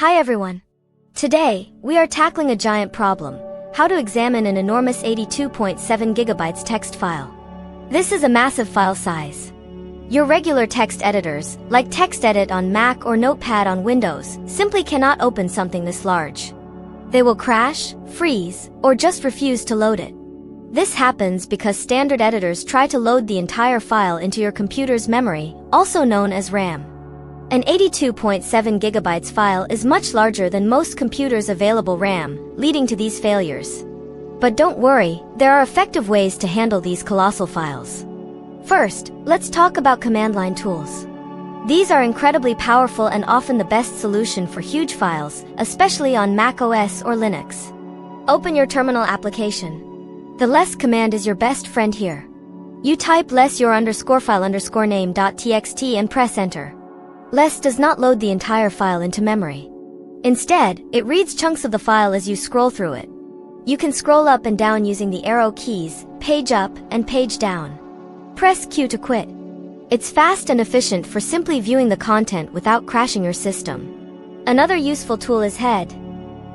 Hi everyone. Today, we are tackling a giant problem: how to examine an enormous 82.7 gigabytes text file. This is a massive file size. Your regular text editors, like TextEdit on Mac or Notepad on Windows, simply cannot open something this large. They will crash, freeze, or just refuse to load it. This happens because standard editors try to load the entire file into your computer's memory, also known as RAM. An 82.7 gigabytes file is much larger than most computers' available RAM, leading to these failures. But don't worry, there are effective ways to handle these colossal files. First, let's talk about command line tools. These are incredibly powerful and often the best solution for huge files, especially on macOS or Linux. Open your terminal application. The less command is your best friend here. You type less your_file_name.txt and press enter. Less does not load the entire file into memory. Instead, it reads chunks of the file as you scroll through it. You can scroll up and down using the arrow keys, page up and page down. Press Q to quit. It's fast and efficient for simply viewing the content without crashing your system. Another useful tool is head.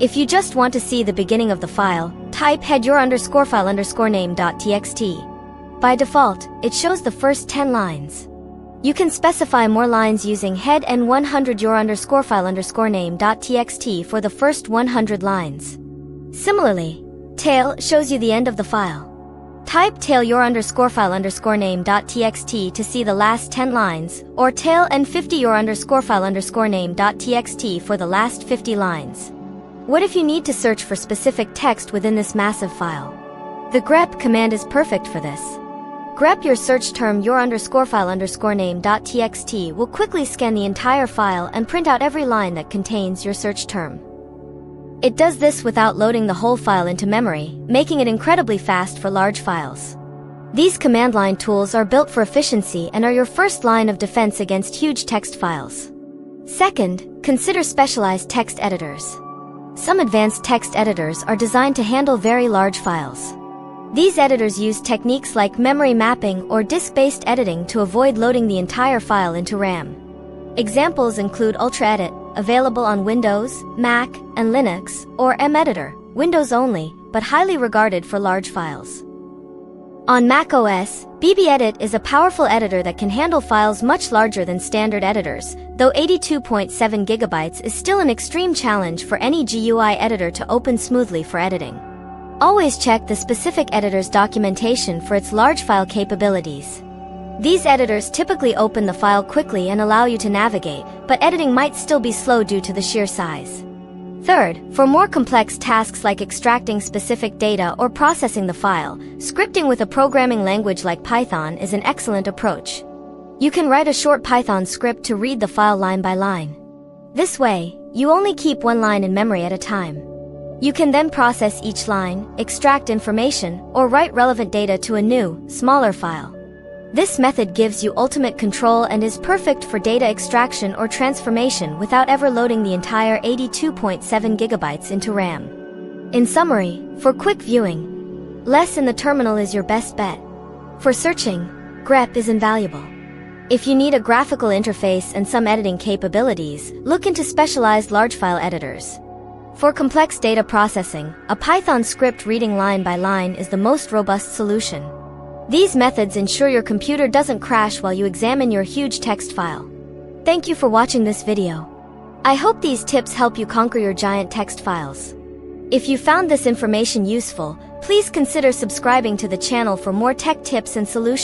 If you just want to see the beginning of the file, type head your_file_name.txt. By default, it shows the first 10 lines. You can specify more lines using head and 100 your_file_name.txt for the first 100 lines. Similarly, tail shows you the end of the file. Type tail your_file_name.txt to see the last 10 lines, or tail and 50 your_file_name.txt for the last 50 lines. What if you need to search for specific text within this massive file? The grep command is perfect for this. Grep your search term your_file_name.txt will quickly scan the entire file and print out every line that contains your search term. It does this without loading the whole file into memory, making it incredibly fast for large files. These command line tools are built for efficiency and are your first line of defense against huge text files. Second, consider specialized text editors. Some advanced text editors are designed to handle very large files. These editors use techniques like memory mapping or disk-based editing to avoid loading the entire file into RAM. Examples include UltraEdit, available on Windows, Mac, and Linux, or EmEditor, Windows only, but highly regarded for large files. On macOS, EmEditor is a powerful editor that can handle files much larger than standard editors, though 82.7 gigabytes is still an extreme challenge for any GUI editor to open smoothly for editing. Always check the specific editor's documentation for its large file capabilities. These editors typically open the file quickly and allow you to navigate, but editing might still be slow due to the sheer size. Third, for more complex tasks like extracting specific data or processing the file, scripting with a programming language like Python is an excellent approach. You can write a short Python script to read the file line by line. This way, you only keep one line in memory at a time. You can then process each line, extract information, or write relevant data to a new, smaller file. This method gives you ultimate control and is perfect for data extraction or transformation without ever loading the entire 82.7 gigabytes into RAM. In summary, for quick viewing, less in the terminal is your best bet. For searching, grep is invaluable. If you need a graphical interface and some editing capabilities, look into specialized large file editors. For complex data processing, a Python script reading line by line is the most robust solution. These methods ensure your computer doesn't crash while you examine your huge text file. Thank you for watching this video. I hope these tips help you conquer your giant text files. If you found this information useful, please consider subscribing to the channel for more tech tips and solutions.